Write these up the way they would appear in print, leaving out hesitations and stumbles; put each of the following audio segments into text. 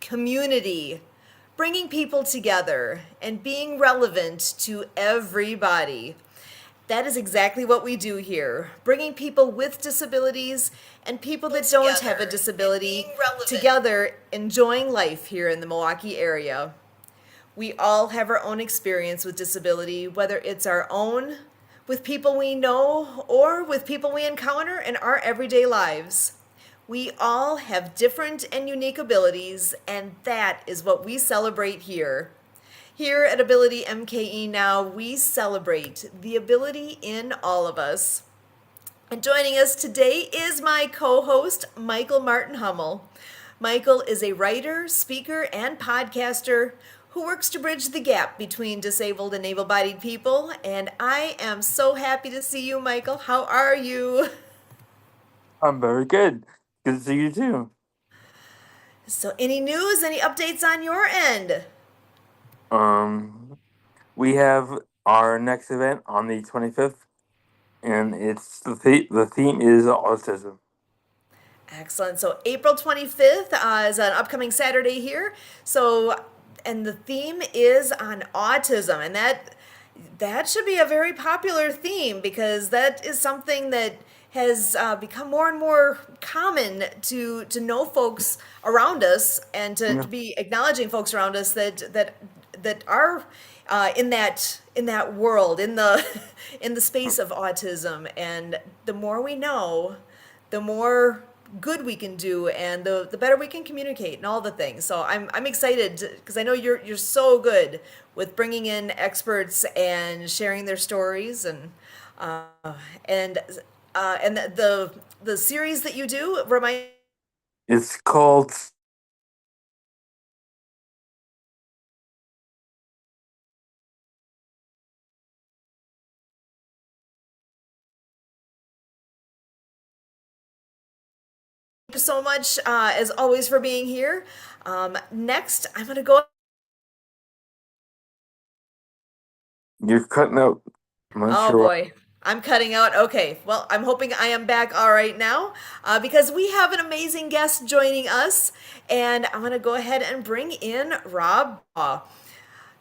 community, bringing people together, and being relevant to everybody. That is exactly what we do here, bringing people with disabilities and people that don't have a disability together, enjoying life here in the Milwaukee area. We all have our own experience with disability, whether it's our own, with people we know, or with people we encounter in our everyday lives. We all have different and unique abilities, and that is what we celebrate here. Here at Ability MKE Now, we celebrate the ability in all of us. And joining us today is my co host, Michael Martin Humel. Michael is a writer, speaker, and podcaster who works to bridge the gap between disabled and able bodied people. And I am so happy to see you, Michael. How are you? I'm very good. Good to see you too. So, any news, any updates on your end? Um, we have our next event on the 25th, and it's the theme is autism. Excellent. So April 25th is an upcoming Saturday here. So, and the theme is on autism, and that should be a very popular theme because that is something that has become more and more common to know folks around us and to be acknowledging folks around us that are in that world in the in the space of autism. And the more we know, the more good we can do and the better we can communicate and all the things. So I'm excited because I know you're so good with bringing in experts and sharing their stories uh, and and the series that you do remind. It's called. Thank you so much, as always, for being here. Next, I'm going to go. You're cutting out. I'm not Oh sure what. boy, I'm cutting out. Okay, well, I'm hoping I am back all right now because we have an amazing guest joining us, and I'm going to go ahead and bring in Rob Baugh.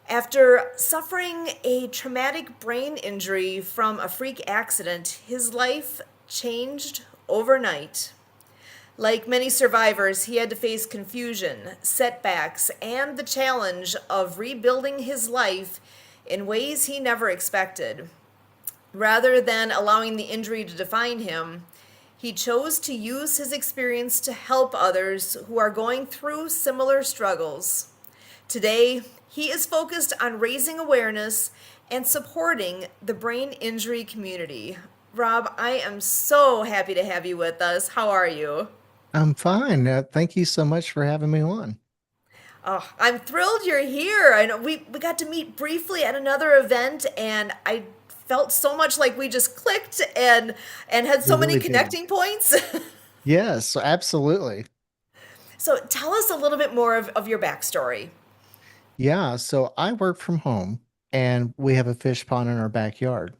After suffering a traumatic brain injury from a freak accident, his life changed overnight. Like many survivors, he had to face confusion, setbacks, and the challenge of rebuilding his life in ways he never expected. Rather than allowing the injury to define him, he chose to use his experience to help others who are going through similar struggles. Today, he is focused on raising awareness and supporting the brain injury community. Rob, I am so happy to have you with us. How are you? I'm fine. Thank you so much for having me on. Oh, I'm thrilled you're here. I know we got to meet briefly at another event, and I felt so much like we just clicked and had We so many really did. connecting points. Yes, absolutely. So tell us a little bit more of your backstory. Yeah, so I work from home and we have a fish pond in our backyard.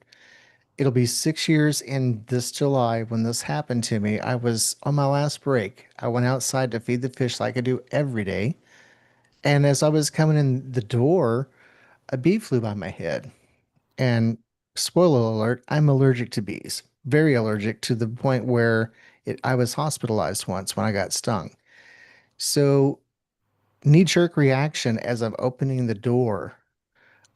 It'll be 6 years in this July when this happened to me. I was on my last break. I went outside to feed the fish like I do every day. And as I was coming in the door, a bee flew by my head. And spoiler alert, I'm allergic to bees, very allergic to the point where I was hospitalized once when I got stung. So, knee jerk reaction as I'm opening the door,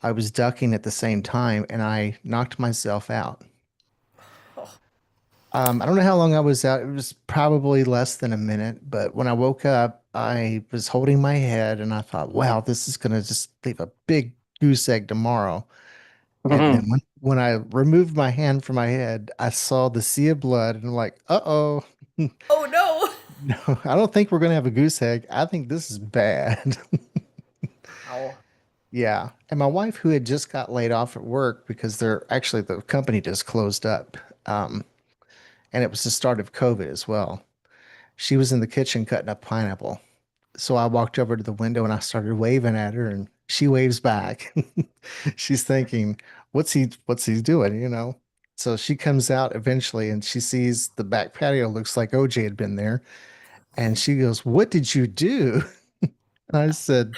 I was ducking at the same time and I knocked myself out. Oh, I don't know how long I was out. It was probably less than a minute, but when I woke up, I was holding my head and I thought, wow, this is going to just leave a big goose egg tomorrow. And then when I removed my hand from my head, I saw the sea of blood and I'm like, uh-oh. oh no. No, I don't think we're going to have a goose egg. I think this is bad. Wow. Yeah. And my wife, who had just got laid off at work because they're actually the company just closed up. Um, and it was the start of COVID as well. She was in the kitchen cutting up pineapple. So I walked over to the window and I started waving at her and she waves back. She's thinking, what's he doing, you know? So she comes out eventually and she sees the back patio looks like OJ had been there. And she goes, "What did you do?" I said,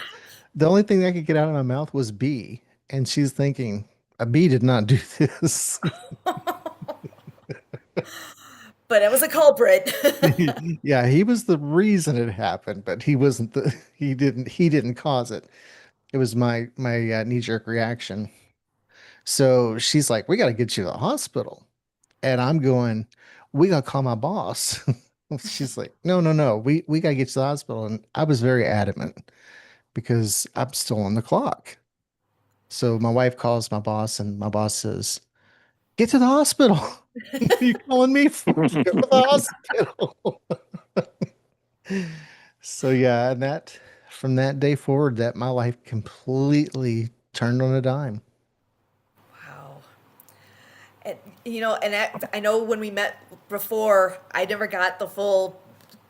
the only thing I could get out of my mouth was B. And she's thinking, a bee did not do this. But it was a culprit. Yeah, he was the reason it happened, but he wasn't he didn't cause it. It was my knee-jerk reaction. So she's like, "We got to get you to the hospital." And I'm going, "We got to call my boss." She's like, "No, no, no. We got to get you to the hospital." And I was very adamant because I'm still on the clock. So my wife calls my boss and my boss says, "Get to the hospital." You calling me for go to the hospital? So yeah, and that from that day forward, that my life completely turned on a dime. Wow. And I know when we met before, I never got the full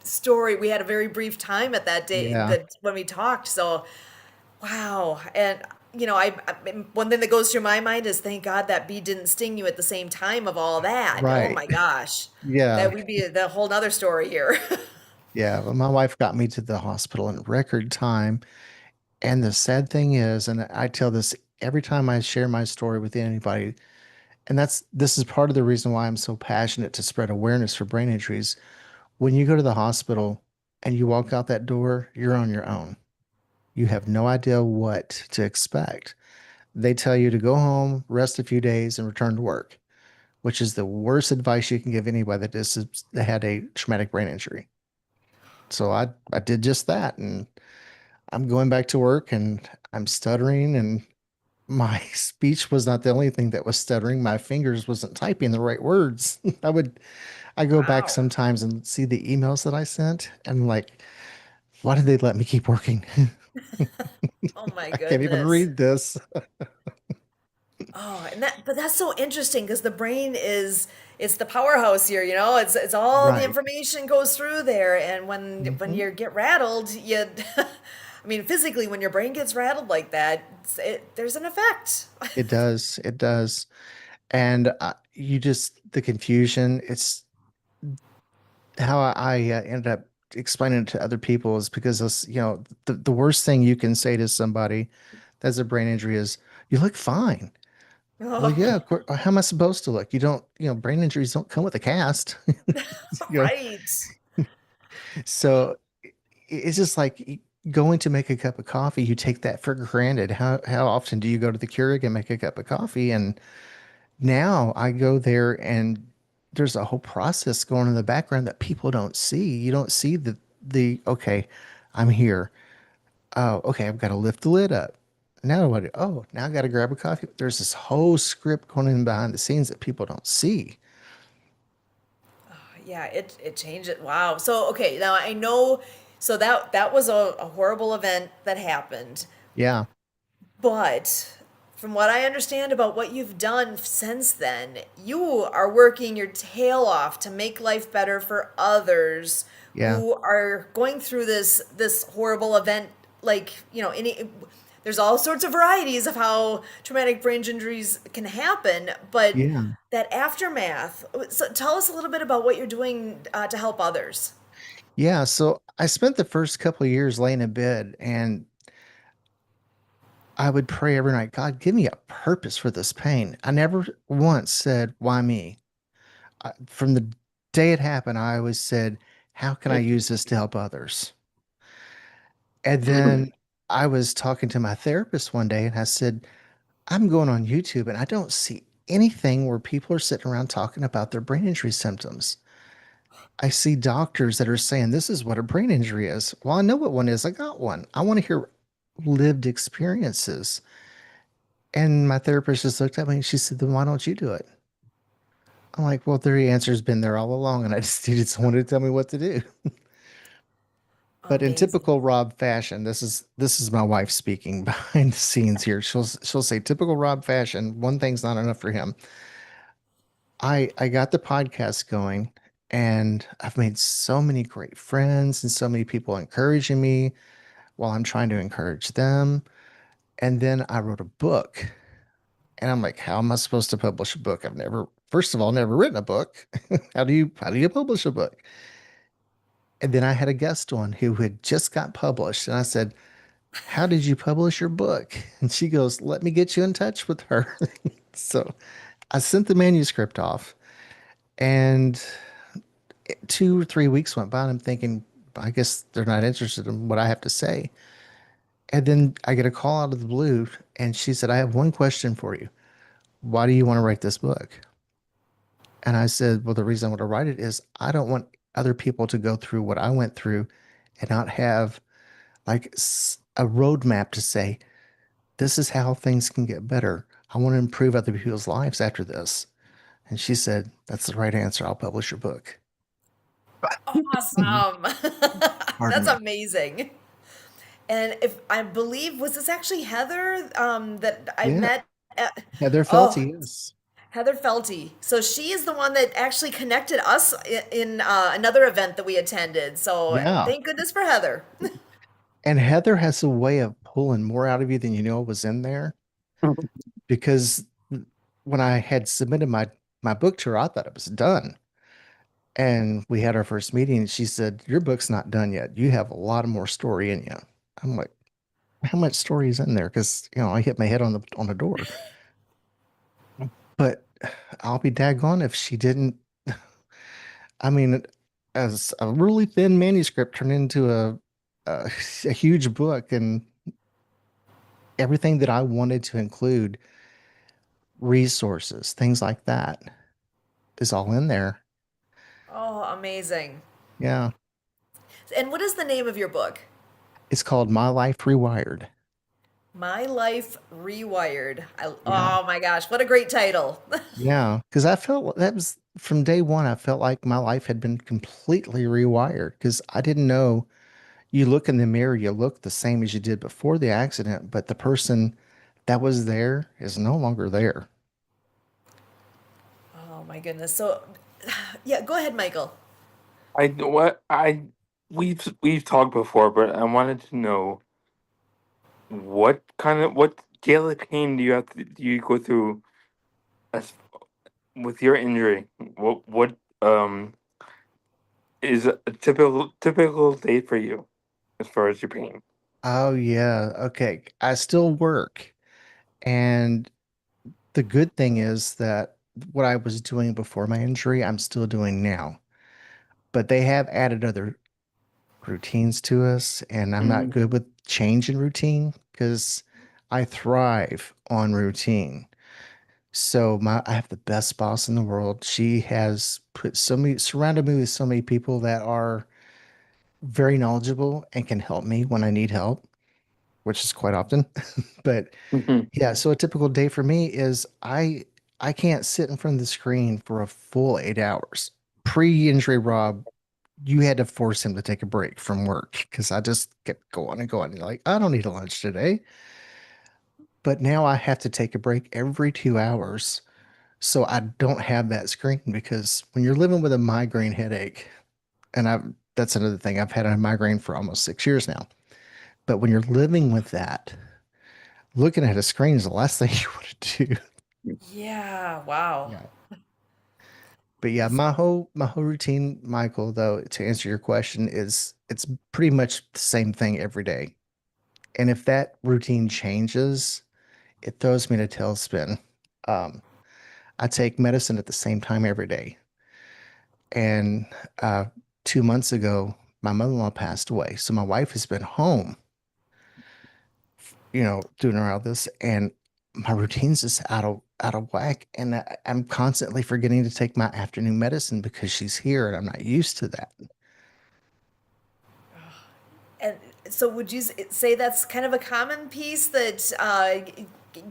story. We had a very brief time at that day Yeah, that when we talked. So, wow. And one thing that goes through my mind is thank God that bee didn't sting you at the same time of all that. Oh right. my gosh. Yeah, That would be the whole nother story here. yeah. But my wife got me to the hospital in record time. And the sad thing is, and I tell this every time I share my story with anybody, and this is part of the reason why I'm so passionate to spread awareness for brain injuries. When you go to the hospital and you walk out that door, you're on your own. You have no idea what to expect. They tell you to go home, rest a few days, and return to work, which is the worst advice you can give anybody that had a traumatic brain injury. So I did just that, and I'm going back to work, and I'm stuttering, and my speech was not the only thing that was stuttering. My fingers wasn't typing the right words. I go back Wow. sometimes and see the emails that I sent, and I'm like, why did they let me keep working? Oh my I can't even goodness. read this. Oh, but that's so interesting because the brain is it's the powerhouse here, it's all the Right. information goes through there, and when Hmm. you get rattled, you I mean physically when your brain gets rattled like that, there's an effect. It does. It does. And you just, the confusion, it's how I ended up explaining it to other people is because this, the worst thing you can say to somebody that's a brain injury is, you look fine. Well, yeah, Oh, of course. How am I supposed to look? You don't, brain injuries don't come with a cast. you know, right. so it's just like going to make a cup of coffee. You take that for granted. How often do you go to the Keurig and make a cup of coffee? And now I go there and there's a whole process going in the background that people don't see. You don't see the okay, I'm here. Oh, okay, I've got to lift the lid up. Now what? Oh, now I got to grab a coffee. There's this whole script going in behind the scenes that people don't see. Yeah, it changed it. Wow. So okay, now I know. So that was a horrible event that happened. Yeah, But from what I understand about what you've done since then, you are working your tail off to make life better for others yeah, who are going through this horrible event. Like, there's all sorts of varieties of how traumatic brain injuries can happen, but yeah, that aftermath. So tell us a little bit about what you're doing to help others. yeah. So I spent the first couple of years laying in bed and I would pray every night, God, give me a purpose for this pain. I never once said, why me? From the day it happened, I always said, how can I use this to help others? And then I was talking to my therapist one day and I said, I'm going on YouTube and I don't see anything where people are sitting around talking about their brain injury symptoms. I see doctors that are saying this is what a brain injury is. Well, I know what one is. I got one. I want to hear lived experiences. And my therapist just looked at me and she said, then why don't you do it? I'm like, well, the answer's been there all along, and I just needed someone to tell me what to do. But in Amazing. typical Rob fashion, this is my wife speaking behind the scenes here. She'll say typical Rob fashion, one thing's not enough for him. I got the podcast going and I've made so many great friends and so many people encouraging me while I'm trying to encourage them. And then I wrote a book. And I'm like, how am I supposed to publish a book? I've never, first of all, never written a book. How do you publish a book? And then I had a guest on who had just got published. And I said, how did you publish your book? And she goes, let me get you in touch with her. So I sent the manuscript off, and 2 or 3 weeks went by, and I'm thinking, I guess they're not interested in what I have to say. And then I get a call out of the blue, and she said, I have one question for you. Why do you want to write this book? And I said, well, the reason I want to write it is I don't want other people to go through what I went through and not have like a roadmap to say, this is how things can get better. I want to improve other people's lives after this. And she said, that's the right answer. I'll publish your book. Awesome. Pardon That's me. amazing. And if I believe, was this actually Heather that I Yeah. met at, Heather oh, Felty, yes. Heather Felty. So she is the one that actually connected us in another event that we attended. So Yeah. thank goodness for Heather. And Heather has a way of pulling more out of you than you know was in there because when I had submitted my book to her, I thought it was done. And we had our first meeting, and she said, your book's not done yet. You have a lot of more story in you. I'm like, how much story is in there? Because I hit my head on the door. But I'll be daggone if she didn't. I mean, as a really thin manuscript turned into a huge book, and everything that I wanted to include, resources, things like that, is all in there. Oh, amazing. Yeah. And what is the name of your book? It's called My Life Rewired. My Life Rewired. Yeah. Oh my gosh, what a great title. Yeah. Because I felt that was from day one, I felt like my life had been completely rewired because I didn't know. You look in the mirror, you look the same as you did before the accident, but the person that was there is no longer there. Oh my goodness. So, yeah, go ahead, Michael. I what I we've talked before, but I wanted to know what daily pain do you go through as with your injury? What is a typical day for you as far as your pain? Oh, yeah. Okay. I still work. And the good thing is that what I was doing before my injury, I'm still doing now. But they have added other routines to us, and I'm not Mm. good with change in routine because I thrive on routine. So I have the best boss in the world. She has put surrounded me with so many people that are very knowledgeable and can help me when I need help, which is quite often. But Mhm. yeah, so a typical day for me is I can't sit in front of the screen for a full 8 hours. Pre-injury Rob, you had to force him to take a break from work because I just kept going and going. Like, I don't need a lunch today. But now I have to take a break every 2 hours so I don't have that screen because when you're living with a migraine headache, and that's another thing, I've had a migraine for almost 6 years now. But when you're living with that, looking at a screen is the last thing you want to do. Yeah, wow. Yeah. But yeah, my whole routine, Michael, though, to answer your question, is it's pretty much the same thing every day. And if that routine changes, it throws me in a tailspin. Um, I take medicine at the same time every day. And 2 months ago, my mother-in-law passed away. So my wife has been home, doing all this, and my routine's just out of whack. And I'm constantly forgetting to take my afternoon medicine because she's here and I'm not used to that. And so, would you say that's kind of a common piece that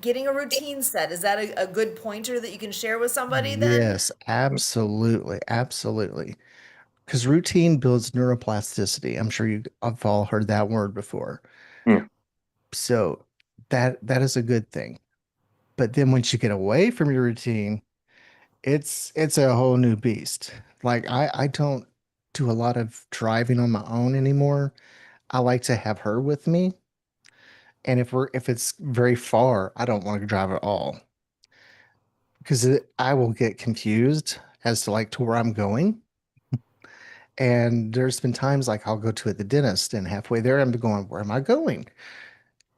getting a routine set, is that a good pointer that you can share with somebody then? Yes, absolutely, absolutely. Because routine builds neuroplasticity. I'm sure I've all heard that word before. Yeah. So that is a good thing. But then once you get away from your routine, it's a whole new beast. Like I don't do a lot of driving on my own anymore. I like to have her with me. And if it's very far, I don't want to drive at all because I will get confused as to like to where I'm going. And there's been times like I'll go to the dentist and halfway there I'm going, where am I going?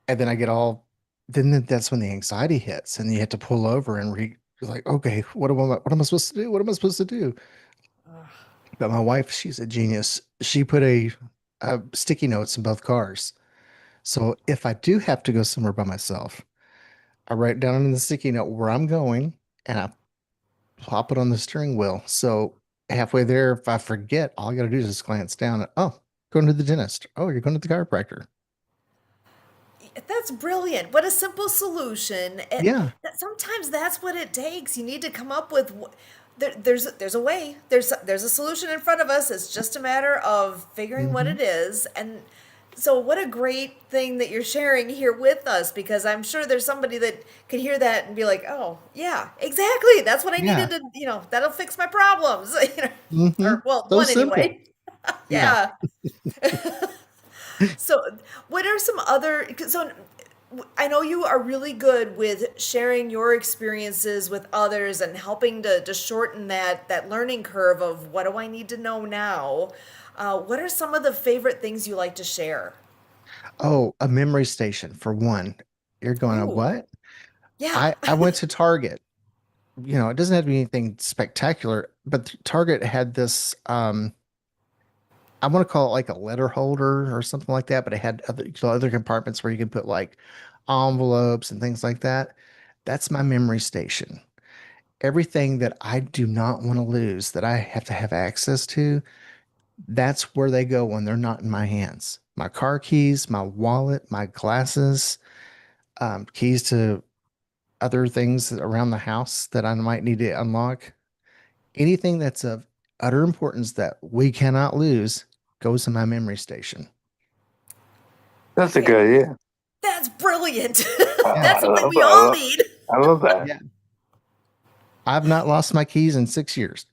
And then I get all, then that's when the anxiety hits and you have to pull over and you're like, okay, what am I supposed to do? What am I supposed to do? But my wife, she's a genius. She put a sticky notes in both cars. So if I do have to go somewhere by myself, I write down in the sticky note where I'm going and I plop it on the steering wheel. So halfway there, if I forget, all I got to do is just glance down and, oh, going to the dentist. Oh, you're going to the chiropractor. That's brilliant. What a simple solution. Yeah. Sometimes that's what it takes. You need to come up with there's a way. There's a solution in front of us. It's just a matter of figuring what Hmm. it is. And so what a great thing that you're sharing here with us, because I'm sure there's somebody that could hear that and be like, "Oh, yeah, exactly. That's what I Yeah. needed to, that'll fix my problems." Hmm. Or well, So one simple. anyway. Yeah. Yeah. So, what are some other? So, I know you are really good with sharing your experiences with others and helping to shorten that learning curve of what do I need to know now. What are some of the favorite things you like to share? Oh, a memory station for one. You're going, Ooh, what? yeah, I went to Target. It doesn't have to be anything spectacular, but Target had this I want to call it like a letter holder or something like that, but it had other compartments where you can put like envelopes and things like that. That's my memory station. Everything that I do not want to lose, that I have to have access to, that's where they go when they're not in my hands. My car keys, my wallet, my glasses, keys to other things around the house that I might need to unlock. Anything that's of utter importance that we cannot lose goes in my memory station. That's a yeah, good idea. that's brilliant. Yeah. That's something we all need. I love that. Yeah. I've not lost my keys in 6 years.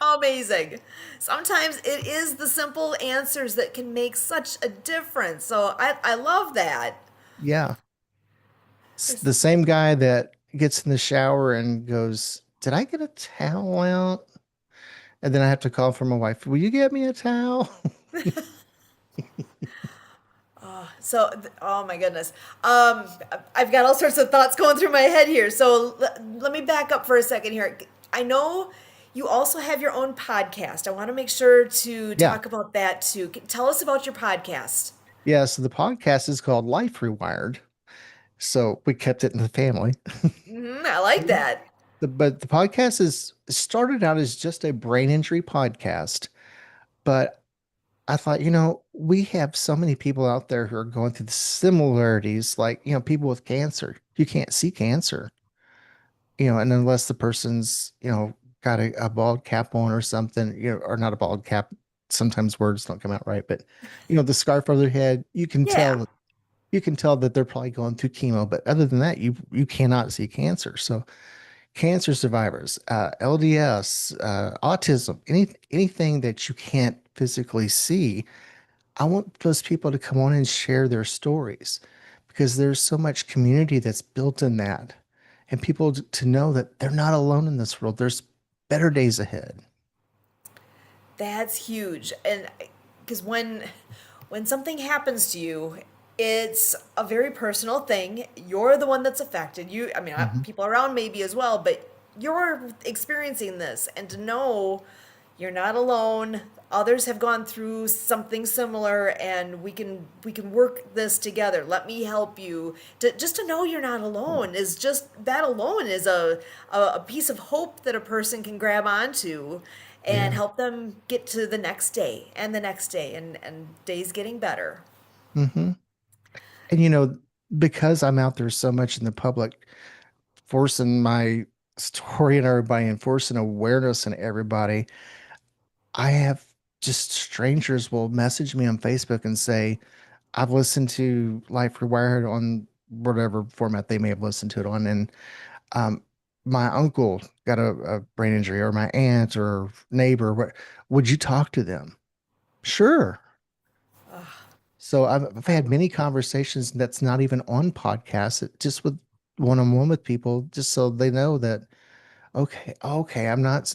Amazing. Sometimes it is the simple answers that can make such a difference. So I love that. Yeah. There's, The same guy that gets in the shower and goes, did I get a towel out? And then I have to call for my wife. Will you get me a towel? oh my goodness. I've got all sorts of thoughts going through my head here. So let me back up for a second here. I know you also have your own podcast. I want to make sure to Yeah. talk about that too. Tell us about your podcast. Yeah. So the podcast is called Life Rewired. So we kept it in the family. I like that. But the podcast is started out as just a brain injury podcast. But I thought, we have so many people out there who are going through the similarities, like, people with cancer. You can't see cancer, and unless the person's, got a bald cap on or something, or not a bald cap. Sometimes words don't come out right, but the scarf over their head, Yeah. you can tell that they're probably going through chemo. But other than that, you cannot see cancer. So cancer survivors, LDS, autism, anything that you can't physically see, I want those people to come on and share their stories because there's so much community that's built in that. And people to know that they're not alone in this world. There's better days ahead. That's huge. And because when something happens to you, it's a very personal thing. You're the one that's affected. I mean, Hmm. people around maybe as well, but you're experiencing this, and to know you're not alone. Others have gone through something similar, and we can work this together. Let me help you. Just to know you're not alone is just that alone is a piece of hope that a person can grab onto and Yeah. help them get to the next day and the next day and days getting better. Hmm. And because I'm out there so much in the public, forcing my story and everybody and forcing awareness in everybody, I have just strangers will message me on Facebook and say, I've listened to Life Rewired on whatever format they may have listened to it on. And um, my uncle got a brain injury, or my aunt or neighbor. Would you talk to them? Sure. So I've had many conversations that's not even on podcasts, just with one-on-one with people, just so they know that, okay, I'm not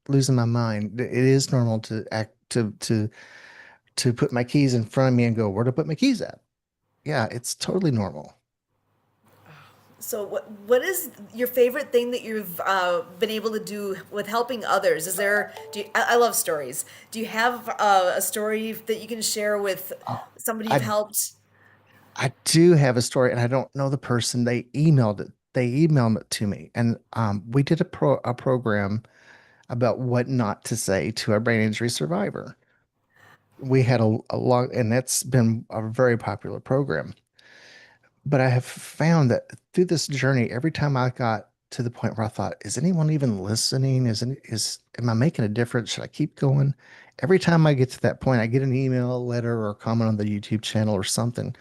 losing my mind. It is normal to act to to put my keys in front of me and go, where to put my keys at? Yeah, it's totally normal. So what is your favorite thing that you've been able to do with helping others? Is there I love stories. Do you have a story that you can share with Oh, somebody you've I helped? I do have a story, and I don't know the person. They emailed it. They emailed it to me, and we did a program about what not to say to a brain injury survivor. We had a lot, and that's been a very popular program. But I have found that through this journey, every time I got to the point where I thought, is anyone even listening? Am I making a difference? Should I keep going? Every time I get to that point, I get an email, a letter, or a comment on the YouTube channel or something.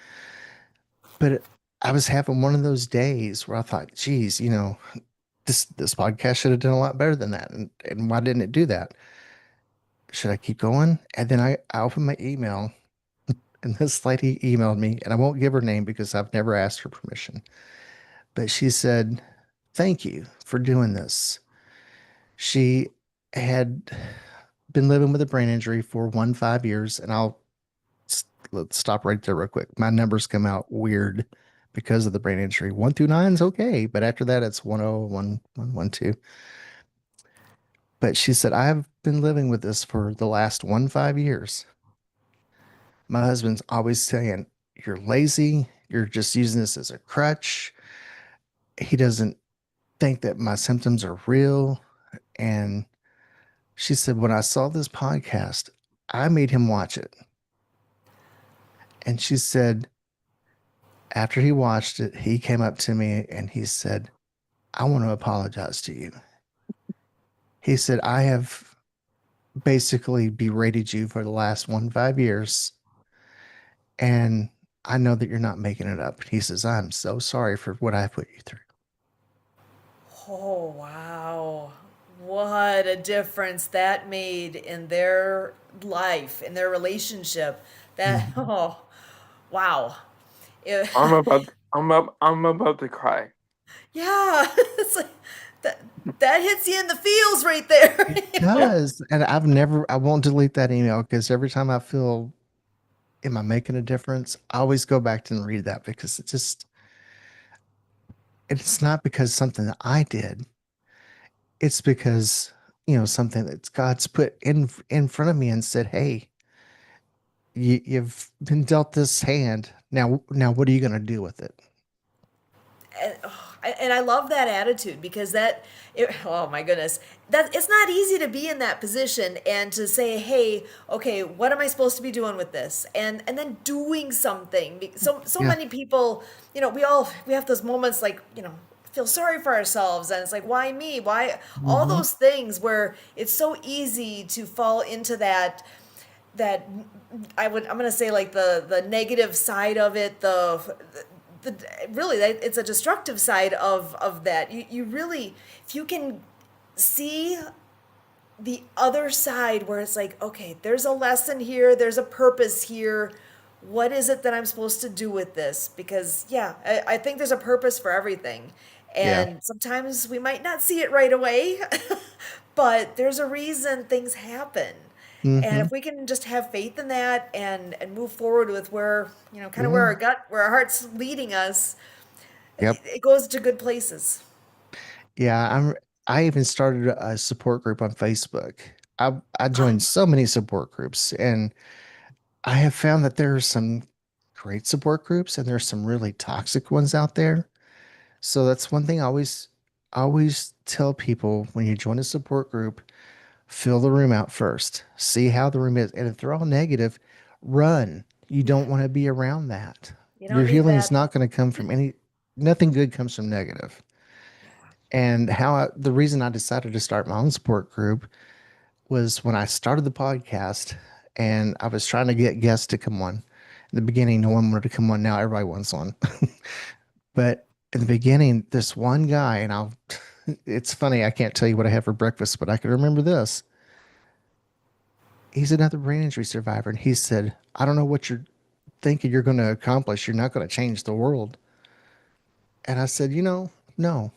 But I was having one of those days where I thought, geez, this podcast should have done a lot better than that. And why didn't it do that? Should I keep going? And then I opened my email, and this lady emailed me, and I won't give her name because I've never asked her permission. But she said, thank you for doing this. She had been living with a brain injury for 5 years, and let's stop right there real quick. My numbers come out weird because of the brain injury. 1 through 9 is okay, but after that, it's 1, 0, 1, 1, 1, 2. But she said, I've been living with this for the last 5 years. My husband's always saying, you're lazy. You're just using this as a crutch. He doesn't think that my symptoms are real. And she said, when I saw this podcast, I made him watch it. And she said, after he watched it, he came up to me and he said, I want to apologize to you. He said, I have basically berated you for the last 5 years. And I know that you're not making it up. He says, I'm so sorry for what I put you through. Oh, wow. What a difference that made in their life, in their relationship. That, Mhm. oh, wow. It- I'm about to cry. yeah, it's like that, that hits you in the feels right there. It You know? does. And I won't delete that email because every time I feel, am I making a difference? I always go back and read that because it's not because something that I did. It's because, something that God's put in front of me and said, hey, you've been dealt this hand. Now, what are you going to do with it? And I love that attitude because oh my goodness, that it's not easy to be in that position and to say, hey, okay, what am I supposed to be doing with this? And then doing something. So Yeah. many people, we have those moments like, feel sorry for ourselves, and it's like, why me? Why all Hmm. those things where it's so easy to fall into that I'm gonna say like the negative side of it, the really it's a destructive side of that. You really, if you can see the other side where it's like, okay, there's a lesson here, there's a purpose here. What is it that I'm supposed to do with this? Because yeah, I think there's a purpose for everything. Yeah. And sometimes we might not see it right away, but there's a reason things happen. And Hmm. if we can just have faith in that and move forward with where, kind of Yeah. where our heart's leading us, Yep. it goes to good places. Yeah. I even started a support group on Facebook. I Ah, joined so many support groups, and I have found that there are some great support groups and there's some really toxic ones out there. So that's one thing I always tell people when you join a support group, fill the room out first. See how the room is. And if they're all negative, run. You yeah, don't want to be around that. you Your don't need healing is that. not going to come from nothing good comes from negative. Yeah. And the reason I decided to start my own support group was when I started the podcast and I was trying to get guests to come on. In the beginning, no one wanted to come on. Now everybody wants on. But in the beginning, this one guy, it's funny, I can't tell you what I had for breakfast, but I can remember this. He's another brain injury survivor. And he said, I don't know what you're thinking you're going to accomplish. You're not going to change the world. And I said, no,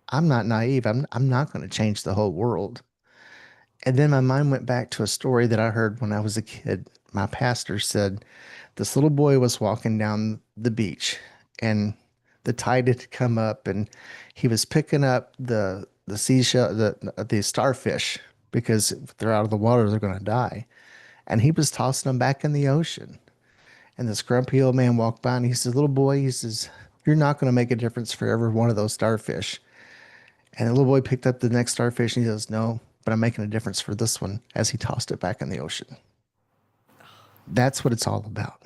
I'm not naive. I'm not going to change the whole world. And then my mind went back to a story that I heard when I was a kid. my pastor said this little boy was walking down the beach and the tide had come up and he was picking up the seashell the starfish because if they're out of the water they're going to die, and he was tossing them back in the ocean. And this grumpy old man walked by and he says, little boy, he says, you're not going to make a difference for every one of those starfish. And the little boy picked up the next starfish and he says, no, but I'm making a difference for this one, as he tossed it back in the ocean. That's what it's all about.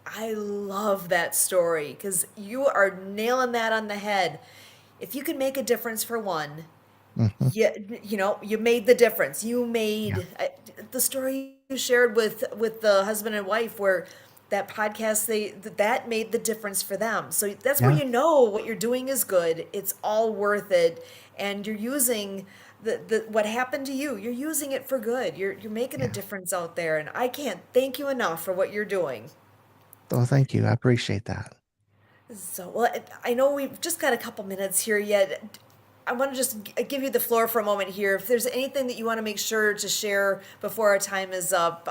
I love that story because you are nailing that on the head. If you can make a difference for one, Hmm. you made the difference. You Yeah. made the story you shared with the husband and wife, where that podcast that made the difference for them. So that's where Yeah. you know what you're doing is good. It's all worth it, and you're using the what happened to you. You're using it for good. You're making a Yeah. difference out there, and I can't thank you enough for what you're doing. Oh, thank you. I appreciate that. So, well, I know we've just got a couple minutes here yet. I want to just give you the floor for a moment here. If there's anything that you want to make sure to share before our time is up,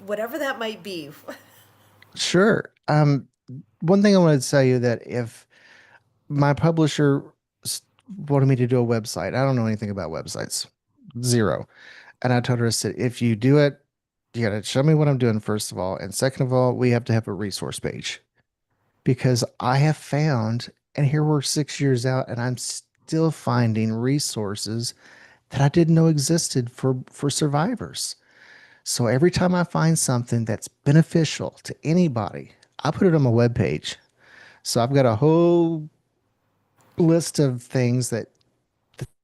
whatever that might be. Sure. One thing I wanted to tell you that if my publisher s- wanted me to do a website, I don't know anything about websites, zero. And I told her, I said, if you do it, you got to show me what I'm doing, first of all. And second of all, we have to have a resource page because I have found, and here we're 6 years out, and I'm still finding resources that I didn't know existed for survivors. So every time I find something that's beneficial to anybody, I put it on my webpage. So I've got a whole list of things that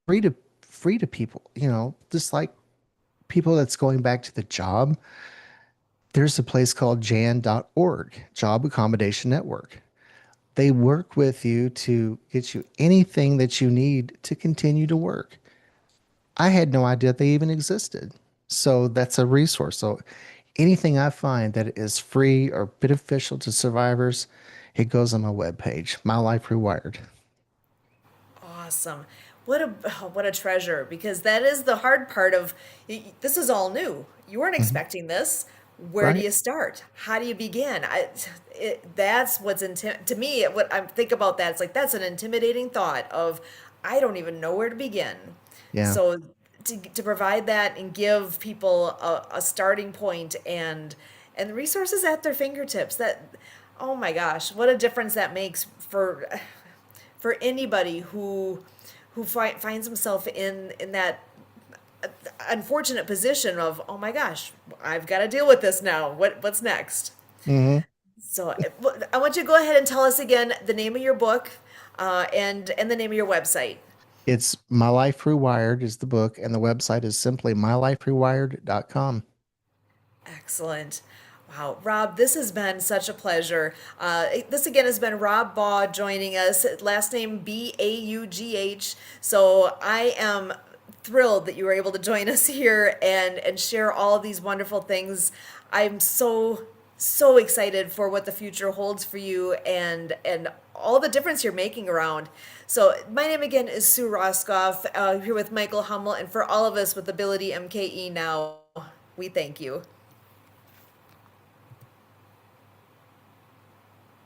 free to free to people, just like people that's going back to the job. There's a place called jan.org, Job Accommodation Network. They work with you to get you anything that you need to continue to work. I had no idea they even existed. So that's a resource. So anything I find that is free or beneficial to survivors, it goes on my webpage, My Life Rewired. Awesome. What a treasure, because that is the hard part of this is all new. You weren't Mhm. expecting this. Where do Right? you start? How do you begin? That's what's to me. What I think about that, it's like that's an intimidating thought of I don't even know where to begin. Yeah. So to provide that and give people a starting point and resources at their fingertips, that oh my gosh, what a difference that makes for anybody who finds himself in that unfortunate position of oh my gosh, I've got to deal with this now. What's next? Hmm. So I want you to go ahead and tell us again the name of your book, and the name of your website. It's My Life Rewired is the book, and the website is simply myliferewired.com. Excellent. Wow, Rob, this has been such a pleasure. This again has been Rob Baugh joining us, last name Baugh. So I am thrilled that you were able to join us here and share all of these wonderful things. I'm so excited for what the future holds for you and all the difference you're making around. So my name again is Sue Roskopf, here with Michael Hummel, and for all of us with Ability MKE now, we thank you.